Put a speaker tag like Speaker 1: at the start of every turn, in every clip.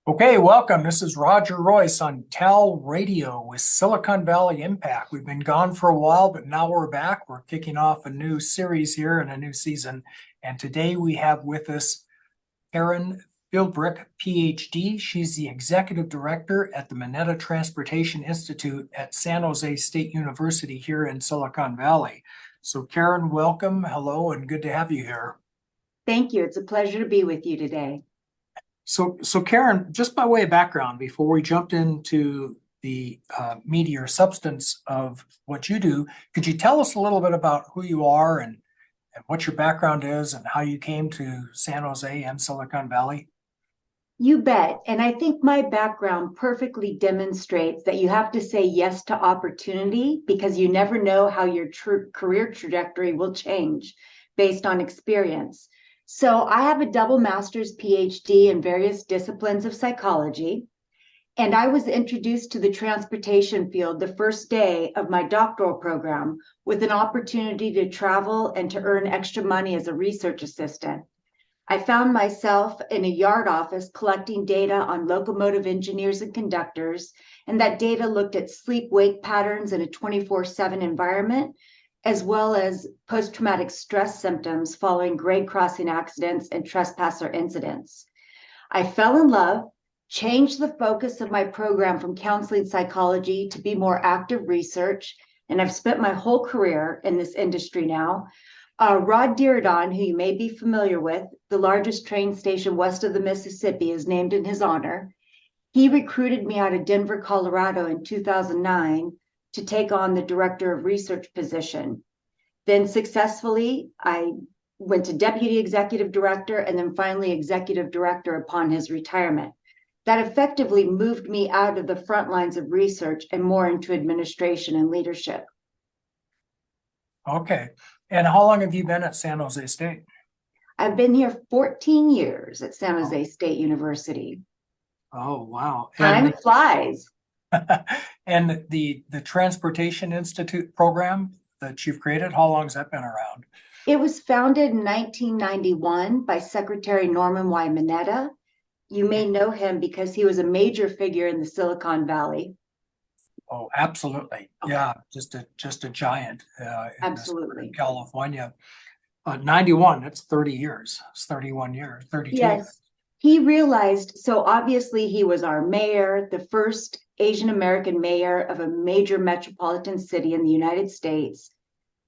Speaker 1: Okay, welcome. This is Roger Royse on TALRadio with Silicon Valley Impact. We've been gone for a while, but now we're back. We're kicking off a new series here and a new season. And today we have with us Karen Philbrick, PhD. She's the Executive Director at the Mineta Transportation Institute at San Jose State University here in Silicon Valley. So Karen, welcome. Hello, and good to have you here.
Speaker 2: Thank you. It's a pleasure to be with you today.
Speaker 1: So Karen, just by way of background, before we jumped into the meat or substance of what you do, could you tell us a little bit about who you are and what your background is and how you came to San Jose and Silicon Valley?
Speaker 2: You bet. And I think my background perfectly demonstrates that you have to say yes to opportunity because you never know how your career trajectory will change based on experience. So I have a double master's PhD in various disciplines of psychology, and I was introduced to the transportation field the first day of my doctoral program with an opportunity to travel and to earn extra money as a research assistant. I found myself in a yard office collecting data on locomotive engineers and conductors, and that data looked at sleep-wake patterns in a 24/7 environment, as well as post-traumatic stress symptoms following grade crossing accidents and trespasser incidents. I fell in love, changed the focus of my program from counseling psychology to be more active research, and I've spent my whole career in this industry now. Rod Diridon, who you may be familiar with, the largest train station west of the Mississippi, is named in his honor. He recruited me out of Denver, Colorado in 2009 to take on the director of research position. Then successfully, I went to deputy executive director and then finally executive director upon his retirement. That effectively moved me out of the front lines of research and more into administration and leadership.
Speaker 1: Okay. And how long have you been at San Jose State?
Speaker 2: I've been here 14 years at San Jose State University.
Speaker 1: Oh, wow.
Speaker 2: Time flies.
Speaker 1: And the Transportation Institute program that you've created, how long has that been around?
Speaker 2: It was founded in 1991 by Secretary Norman Y. Mineta. You may know him because he was a major figure in the Silicon Valley.
Speaker 1: Oh, absolutely.
Speaker 2: Okay.
Speaker 1: Yeah, just a giant
Speaker 2: Absolutely.
Speaker 1: in California. 91, that's 30 years. It's 31 years, 32
Speaker 2: Yes.
Speaker 1: years.
Speaker 2: He realized, so obviously he was our mayor, the first Asian American mayor of a major metropolitan city in the United States.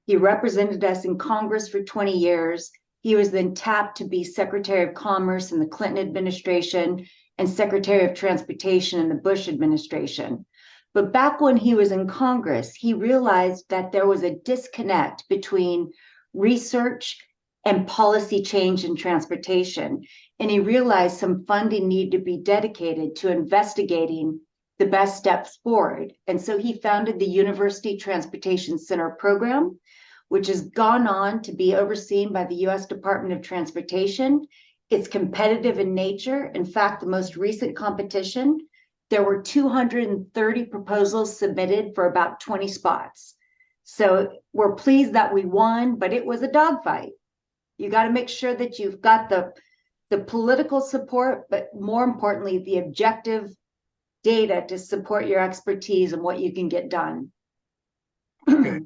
Speaker 2: He represented us in Congress for 20 years. He was then tapped to be Secretary of Commerce in the Clinton administration and Secretary of Transportation in the Bush administration. But back when he was in Congress, he realized that there was a disconnect between research and policy change in transportation. And he realized some funding needed to be dedicated to investigating the best steps forward. And so he founded the University Transportation Center program, which has gone on to be overseen by the U.S. Department of Transportation. It's competitive in nature. In fact, the most recent competition, there were 230 proposals submitted for about 20 spots. So we're pleased that we won, but it was a dogfight. You got to make sure that you've got the political support, but more importantly, the objective data to support your expertise and what you can get done.
Speaker 1: Okay.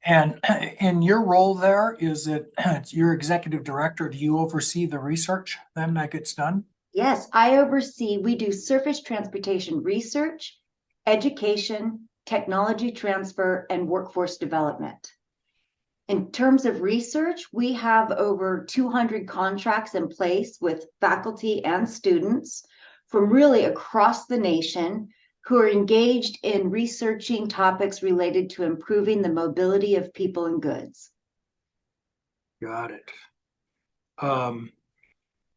Speaker 1: And in your role there, you're executive director, do you oversee the research then that gets done?
Speaker 2: Yes, we do surface transportation research, education, technology transfer, and workforce development. In terms of research, we have over 200 contracts in place with faculty and students from really across the nation who are engaged in researching topics related to improving the mobility of people and goods.
Speaker 1: Got it.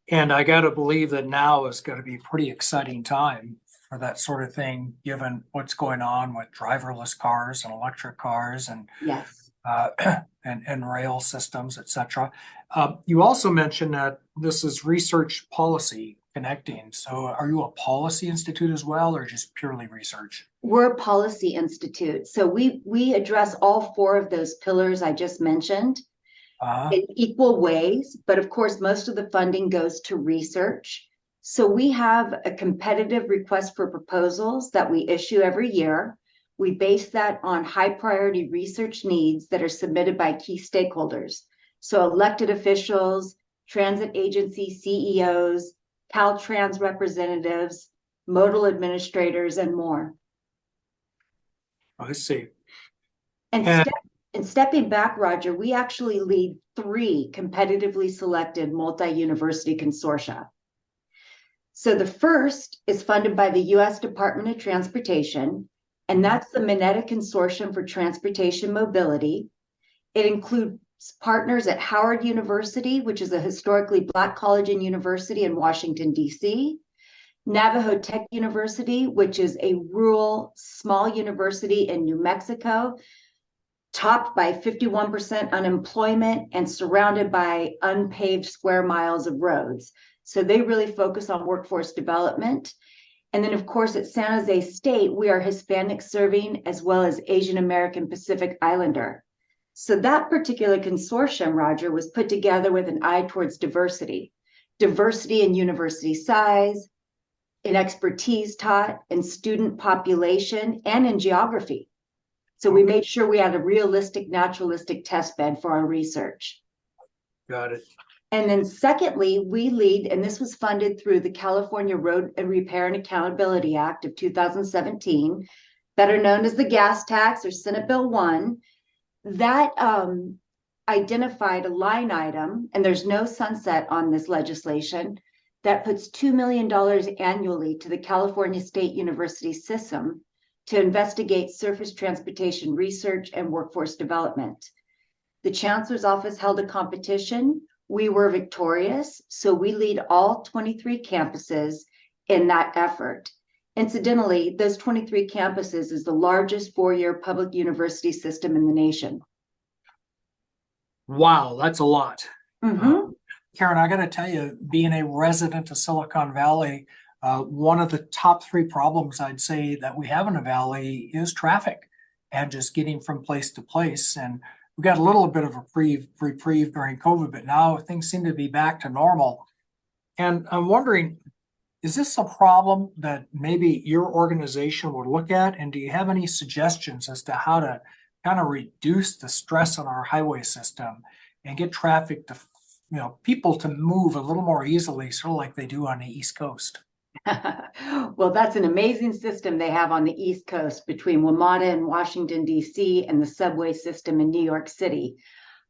Speaker 1: And I got to believe that now is going to be a pretty exciting time for that sort of thing, given what's going on with driverless cars and electric cars and
Speaker 2: yes.
Speaker 1: And rail systems, et cetera. You also mentioned that this is research policy connecting. So are you a policy institute as well, or just purely research?
Speaker 2: We're a policy institute. So we address all four of those pillars I just mentioned.
Speaker 1: Uh-huh.
Speaker 2: in equal ways, but of course, most of the funding goes to research. So we have a competitive request for proposals that we issue every year. We base that on high priority research needs that are submitted by key stakeholders. So elected officials, transit agency CEOs, Caltrans representatives, modal administrators, and more.
Speaker 1: I see.
Speaker 2: And,
Speaker 1: And
Speaker 2: and stepping back, Roger, we actually lead 3 competitively selected multi-university consortia. So the first is funded by the US Department of Transportation, and that's the Mineta Consortium for Transportation Mobility. It includes partners at Howard University, which is a historically Black college and university in Washington, D.C., Navajo Tech University, which is a rural small university in New Mexico, topped by 51% unemployment and surrounded by unpaved square miles of roads. So they really focus on workforce development. And then, of course, at San Jose State, we are Hispanic serving as well as Asian American Pacific Islander. So that particular consortium, Roger, was put together with an eye towards diversity, diversity in university size, in expertise taught, in student population, and in geography. So we made sure we had a realistic, naturalistic test bed for our research.
Speaker 1: got it.
Speaker 2: And then secondly, we lead, and this was funded through the California Road and Repair and Accountability Act of 2017, better known as the gas tax or Senate Bill 1, that identified a line item, and there's no sunset on this legislation, that puts $2 million annually to the California State University system to investigate surface transportation research and workforce development. The Chancellor's Office held a competition. We were victorious, so we lead all 23 campuses in that effort. Incidentally, those 23 campuses is the largest 4-year public university system in the nation.
Speaker 1: Wow, that's a lot.
Speaker 2: Mm-hmm.
Speaker 1: Karen, I got to tell you, being a resident of Silicon Valley, one of the top 3 problems I'd say that we have in the valley is traffic and just getting from place to place. And we got a little bit of a reprieve during COVID, but now things seem to be back to normal. And I'm wondering, is this a problem that maybe your organization would look at? And do you have any suggestions as to how to kind of reduce the stress on our highway system and get traffic to, people to move a little more easily, sort of like they do on the East Coast?
Speaker 2: Well, that's an amazing system they have on the East Coast between WMATA and Washington, D.C., and the subway system in New York City.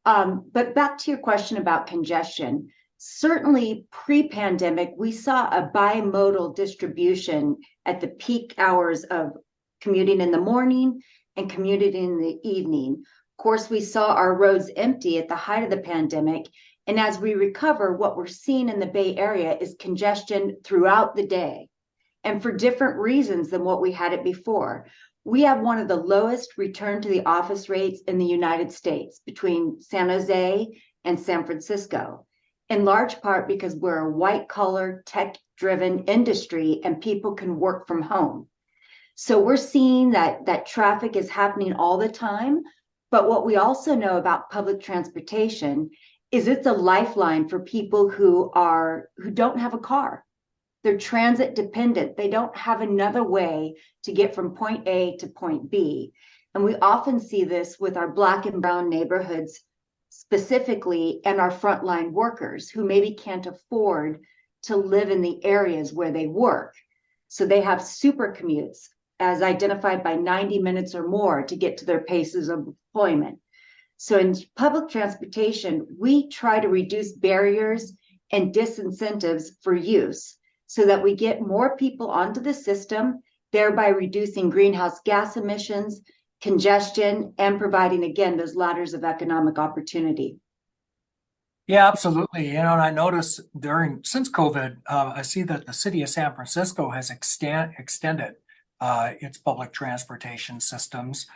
Speaker 2: But back to your question about congestion, certainly pre-pandemic, we saw a bimodal distribution at the peak hours of commuting in the morning and commuting in the evening. Of course, we saw our roads empty at the height of the pandemic. And as we recover, what we're seeing in the Bay Area is congestion throughout the day and for different reasons than what we had it before. We have one of the lowest return to the office rates in the United States between San Jose and San Francisco, in large part because we're a white collar, tech driven industry and people can work from home. So we're seeing that traffic is happening all the time. But what we also know about public transportation is it's a lifeline for people who don't have a car. They're transit dependent. They don't have another way to get from point A to point B. And we often see this with our Black and brown neighborhoods specifically, and our frontline workers who maybe can't afford to live in the areas where they work. So they have super commutes as identified by 90 minutes or more to get to their places of employment. So in public transportation, we try to reduce barriers and disincentives for use so that we get more people onto the system, thereby reducing greenhouse gas emissions, congestion, and providing, again, those ladders of economic opportunity.
Speaker 1: Yeah, absolutely. And I noticed since COVID, I see that the city of San Francisco has extended its public transportation systems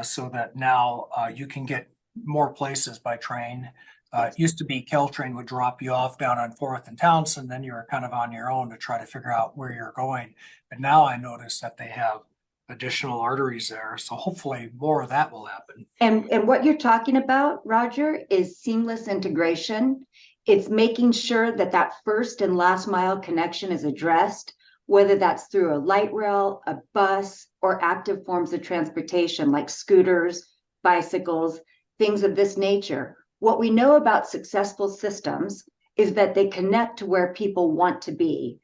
Speaker 1: so that now you can get more places by train. It used to be Caltrain would drop you off down on 4th and Townsend, then you were kind of on your own to try to figure out where you're going. But now I notice that they have additional arteries there. So hopefully more of that will happen.
Speaker 2: And what you're talking about, Roger, is seamless integration. It's making sure that that first and last mile connection is addressed, whether that's through a light rail, a bus, or active forms of transportation like scooters, bicycles, things of this nature. What we know about successful systems is that they connect to where people want to be,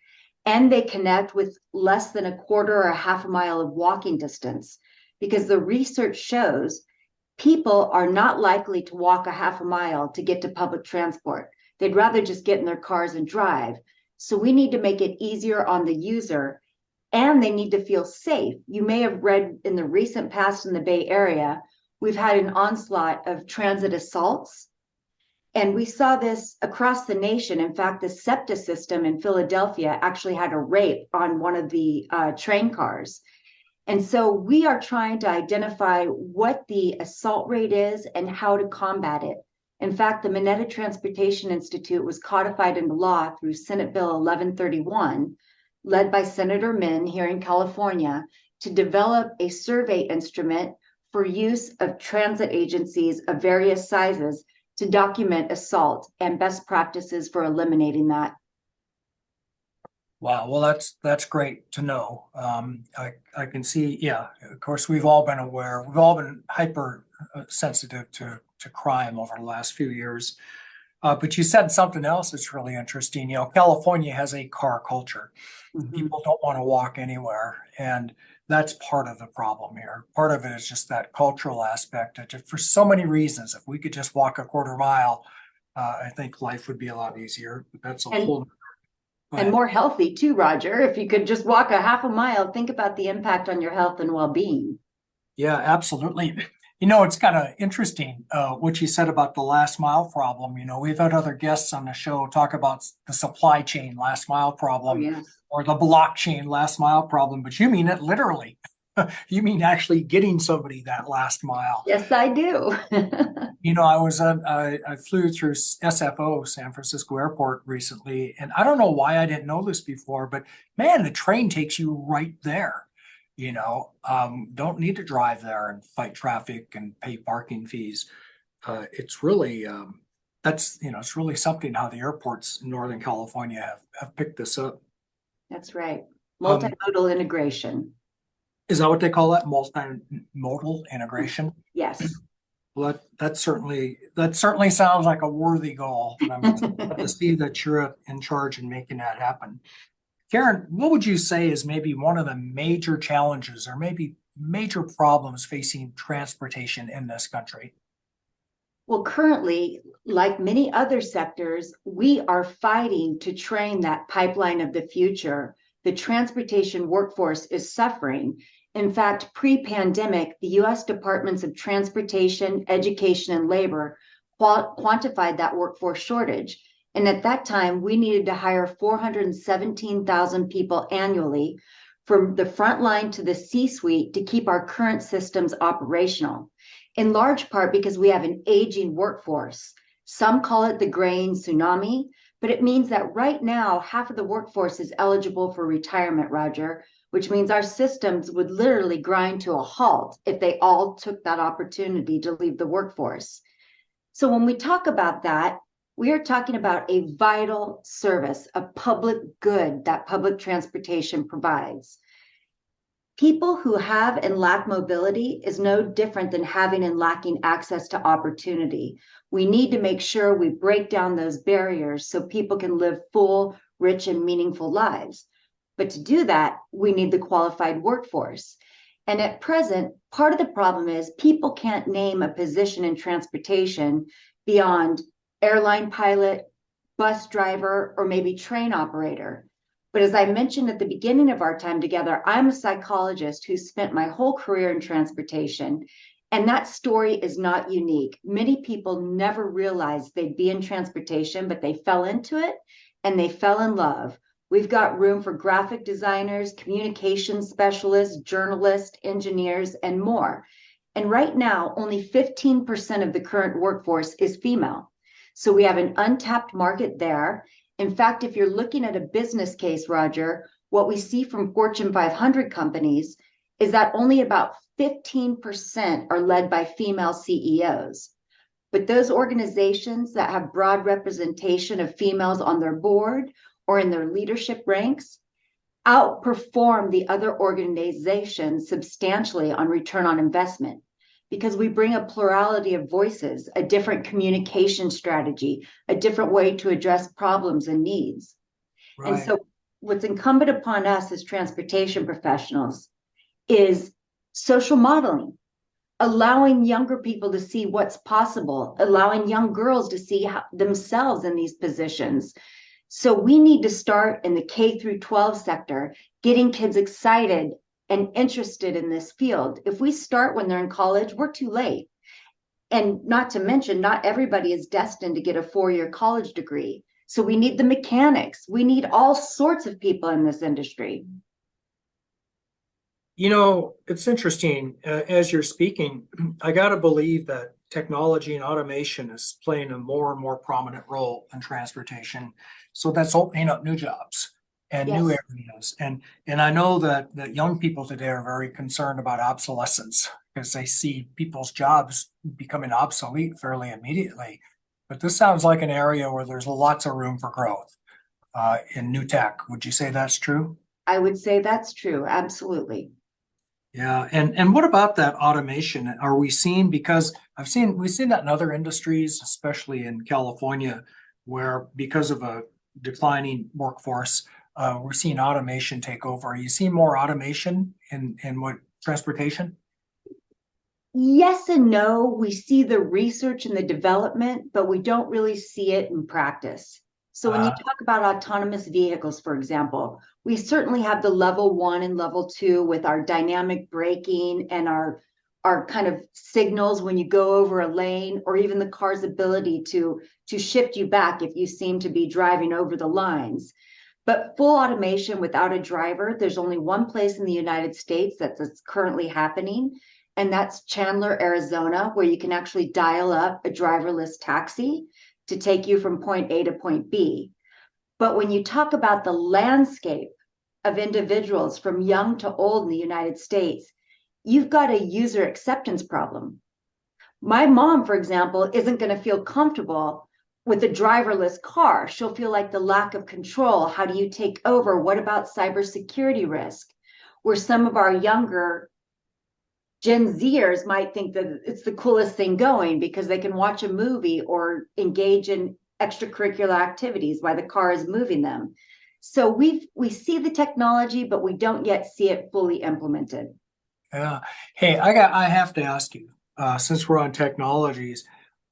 Speaker 2: and they connect with less than a quarter or a half a mile of walking distance, because the research shows people are not likely to walk a half a mile to get to public transport. They'd rather just get in their cars and drive. So we need to make it easier on the user, and they need to feel safe. You may have read in the recent past in the Bay Area, we've had an onslaught of transit assaults. And we saw this across the nation. In fact, the SEPTA system in Philadelphia actually had a rape on one of the train cars. And so we are trying to identify what the assault rate is and how to combat it. In fact, the Mineta Transportation Institute was codified into law through Senate Bill 1131, led by Senator Min here in California, to develop a survey instrument for use of transit agencies of various sizes to document assault and best practices for eliminating that.
Speaker 1: Wow, well, that's great to know. I can see, yeah, of course, we've all been aware, we've all been hyper sensitive to crime over the last few years. But you said something else that's really interesting. California has a car culture.
Speaker 2: Mhm.
Speaker 1: People don't want to walk anywhere, and that's part of the problem here. Part of it is just that cultural aspect. For so many reasons, if we could just walk a quarter mile, I think life would be a lot easier. But that's a whole.
Speaker 2: And more healthy too, Roger. If you could just walk a half a mile, think about the impact on your health and well-being.
Speaker 1: Yeah, absolutely. It's kind of interesting what you said about the last mile problem. We've had other guests on the show talk about the supply chain last mile problem.
Speaker 2: Oh, yes.
Speaker 1: Or the blockchain last mile problem, but you mean it literally. You mean actually getting somebody that last mile.
Speaker 2: Yes, I do.
Speaker 1: I flew through SFO, San Francisco Airport, recently, and I don't know why I didn't know this before, but man, the train takes you right there. Don't need to drive there and fight traffic and pay parking fees. It's really it's really something how the airports in Northern California have picked this up.
Speaker 2: That's right. Multimodal integration.
Speaker 1: Is that what they call that? Multimodal integration?
Speaker 2: Yes.
Speaker 1: Well, that certainly sounds like a worthy goal. And I'm glad to see that you're in charge in making that happen. Karen, what would you say is maybe one of the major challenges or maybe major problems facing transportation in this country?
Speaker 2: Well, currently, like many other sectors, we are fighting to train that pipeline of the future. The transportation workforce is suffering. In fact, pre-pandemic, the U.S. Departments of Transportation, Education, and Labor quantified that workforce shortage. And at that time, we needed to hire 417,000 people annually from the front line to the C-suite to keep our current systems operational, in large part because we have an aging workforce. Some call it the graying tsunami, but it means that right now, half of the workforce is eligible for retirement, Roger, which means our systems would literally grind to a halt if they all took that opportunity to leave the workforce. So when we talk about that, we are talking about a vital service, a public good that public transportation provides. People who have and lack mobility is no different than having and lacking access to opportunity. We need to make sure we break down those barriers so people can live full, rich, and meaningful lives. But to do that, we need the qualified workforce. And at present, part of the problem is people can't name a position in transportation beyond airline pilot, bus driver, or maybe train operator. But as I mentioned at the beginning of our time together, I'm a psychologist who spent my whole career in transportation, and that story is not unique. Many people never realized they'd be in transportation, but they fell into it and they fell in love. We've got room for graphic designers, communications specialists, journalists, engineers, and more. And right now, only 15% of the current workforce is female. So we have an untapped market there. In fact, if you're looking at a business case, Roger, what we see from Fortune 500 companies is that only about 15% are led by female CEOs. But those organizations that have broad representation of females on their board or in their leadership ranks outperform the other organizations substantially on return on investment, because we bring a plurality of voices, a different communication strategy, a different way to address problems and needs.
Speaker 1: Right.
Speaker 2: And so what's incumbent upon us as transportation professionals is social modeling, allowing younger people to see what's possible, allowing young girls to see themselves in these positions. So we need to start in the K through 12 sector, getting kids excited and interested in this field. If we start when they're in college, we're too late. And not to mention, not everybody is destined to get a 4-year college degree. So we need the mechanics. We need all sorts of people in this industry.
Speaker 1: You know, it's interesting, as you're speaking, I got to believe that technology and automation is playing a more and more prominent role in transportation. So that's opening up new jobs and new
Speaker 2: Yes.
Speaker 1: areas. And I know that young people today are very concerned about obsolescence because they see people's jobs becoming obsolete fairly immediately. But this sounds like an area where there's lots of room for growth in new tech. Would you say that's true?
Speaker 2: I would say that's true. Absolutely.
Speaker 1: Yeah, and what about that automation? Are we seeing, because we've seen that in other industries, especially in California, where because of a declining workforce, we're seeing automation take over. Are you seeing more automation in what transportation?
Speaker 2: Yes and no. We see the research and the development, but we don't really see it in practice. So when you talk about autonomous vehicles, for example, we certainly have the level 1 and level 2 with our dynamic braking and our kind of signals when you go over a lane, or even the car's ability to shift you back if you seem to be driving over the lines. But full automation without a driver, there's only one place in the United States that's currently happening, and that's Chandler, Arizona, where you can actually dial up a driverless taxi to take you from point A to point B. But when you talk about the landscape of individuals from young to old in the United States, you've got a user acceptance problem. My mom, for example, isn't going to feel comfortable with a driverless car. She'll feel like the lack of control. How do you take over? What about cybersecurity risk? Where some of our younger Gen Zers might think that it's the coolest thing going because they can watch a movie or engage in extracurricular activities while the car is moving them. So we see the technology, but we don't yet see it fully implemented.
Speaker 1: Yeah. Hey, I have to ask you, since we're on technologies,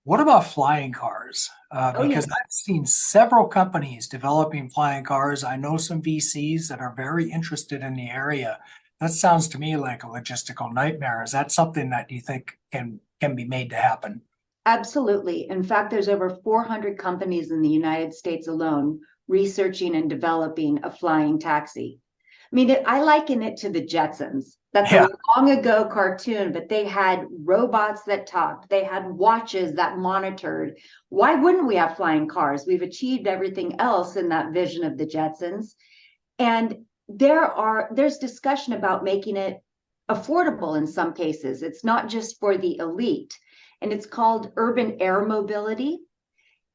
Speaker 1: what about flying cars? Because I've seen several companies developing flying cars. I know some VCs that are very interested in the area. That sounds to me like a logistical nightmare. Is that something that you think can be made to happen?
Speaker 2: Absolutely. In fact, there's over 400 companies in the United States alone researching and developing a flying taxi. I mean, I liken it to the Jetsons. That's a long ago cartoon, but they had robots that talked. They had watches that monitored. Why wouldn't we have flying cars? We've achieved everything else in that vision of the Jetsons. And there's discussion about making it affordable in some cases. It's not just for the elite. And it's called urban air mobility.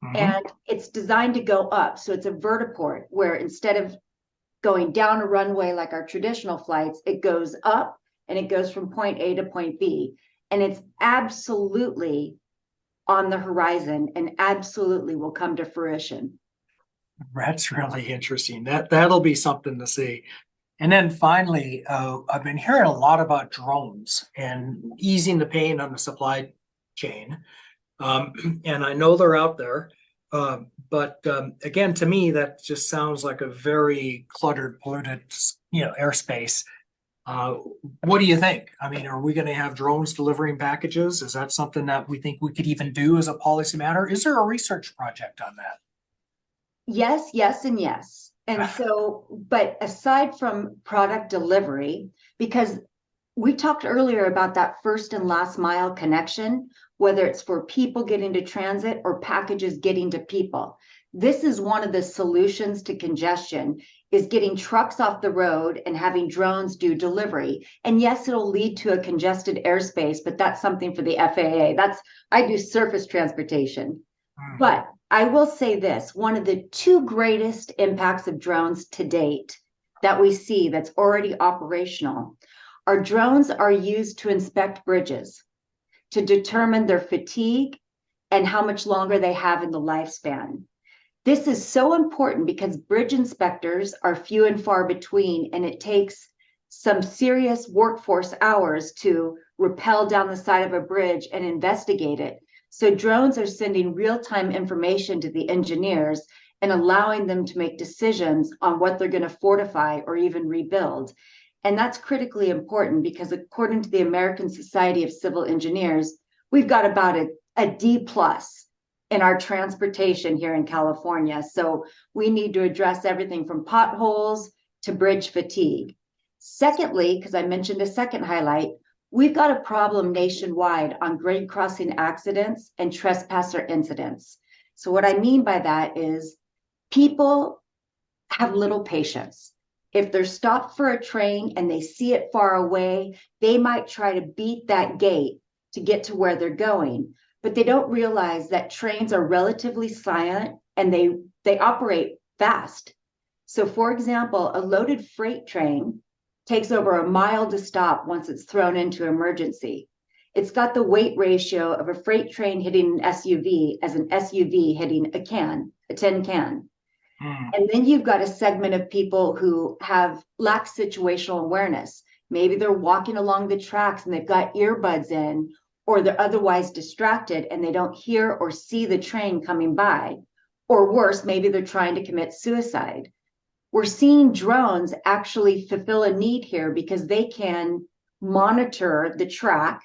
Speaker 1: Mhm.
Speaker 2: And it's designed to go up. So it's a vertiport where instead of going down a runway like our traditional flights, it goes up and it goes from point A to point B. And it's absolutely on the horizon and absolutely will come to fruition.
Speaker 1: That's really interesting. That'll be something to see. And then finally, I've been hearing a lot about drones and easing the pain on the supply chain. And I know they're out there. But again, to me, that just sounds like a very cluttered, polluted, airspace. What do you think? I mean, are we going to have drones delivering packages? Is that something that we think we could even do as a policy matter? Is there a research project on that?
Speaker 2: Yes, yes, and yes. And so, but aside from product delivery, because we talked earlier about that first and last mile connection, whether it's for people getting to transit or packages getting to people. This is one of the solutions to congestion, is getting trucks off the road and having drones do delivery. And yes, it'll lead to a congested airspace, but that's something for the FAA. I do surface transportation. But I will say this, one of the two greatest impacts of drones to date that we see that's already operational are drones are used to inspect bridges, to determine their fatigue and how much longer they have in the lifespan. This is so important because bridge inspectors are few and far between, and it takes some serious workforce hours to rappel down the side of a bridge and investigate it. So drones are sending real-time information to the engineers and allowing them to make decisions on what they're going to fortify or even rebuild. And that's critically important because according to the American Society of Civil Engineers, we've got about a D plus in our transportation here in California. So we need to address everything from potholes to bridge fatigue. Secondly, because I mentioned a second highlight, we've got a problem nationwide on grade crossing accidents and trespasser incidents. So what I mean by that is people have little patience. If they're stopped for a train and they see it far away, they might try to beat that gate to get to where they're going. But they don't realize that trains are relatively silent and they operate fast. So for example, a loaded freight train takes over a mile to stop once it's thrown into emergency. It's got the weight ratio of a freight train hitting an SUV as an SUV hitting a tin can. And then you've got a segment of people who lack situational awareness. Maybe they're walking along the tracks and they've got earbuds in, or they're otherwise distracted and they don't hear or see the train coming by. Or worse, maybe they're trying to commit suicide. We're seeing drones actually fulfill a need here because they can monitor the track,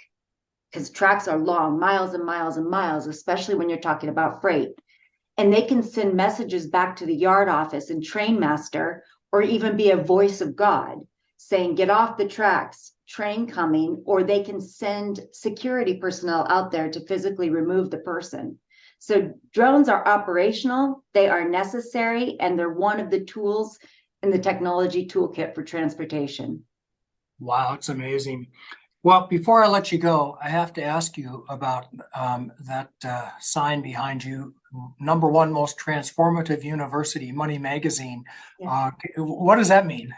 Speaker 2: because tracks are long, miles and miles and miles, especially when you're talking about freight. And they can send messages back to the yard office and train master, or even be a voice of God saying, get off the tracks, train coming, or they can send security personnel out there to physically remove the person. So drones are operational, they are necessary, and they're one of the tools in the technology toolkit for transportation.
Speaker 1: Wow, it's amazing. Well, before I let you go, I have to ask you about that sign behind you, #1 most transformative university, Money Magazine.
Speaker 2: Yeah.
Speaker 1: What does that mean?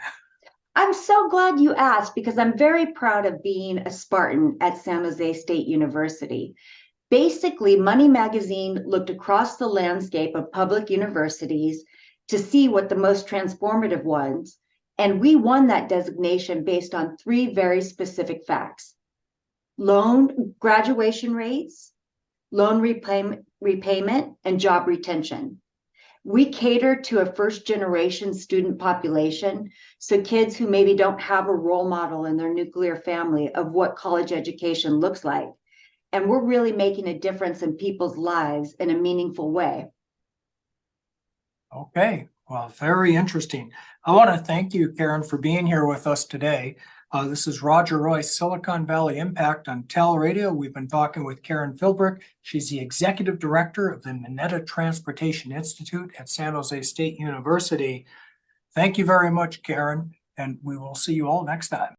Speaker 2: I'm so glad you asked because I'm very proud of being a Spartan at San Jose State University. Basically, Money Magazine looked across the landscape of public universities to see what the most transformative ones, and we won that designation based on 3 very specific facts: loan graduation rates, loan repayment, and job retention. We cater to a first-generation student population, so kids who maybe don't have a role model in their nuclear family of what college education looks like. And we're really making a difference in people's lives in a meaningful way.
Speaker 1: Okay, well, very interesting. I want to thank you, Karen, for being here with us today. This is Roger Royse, Silicon Valley Impact on TALRadio. We've been talking with Karen Philbrick. She's the Executive Director of the Mineta Transportation Institute at San Jose State University. Thank you very much, Karen, and we will see you all next time.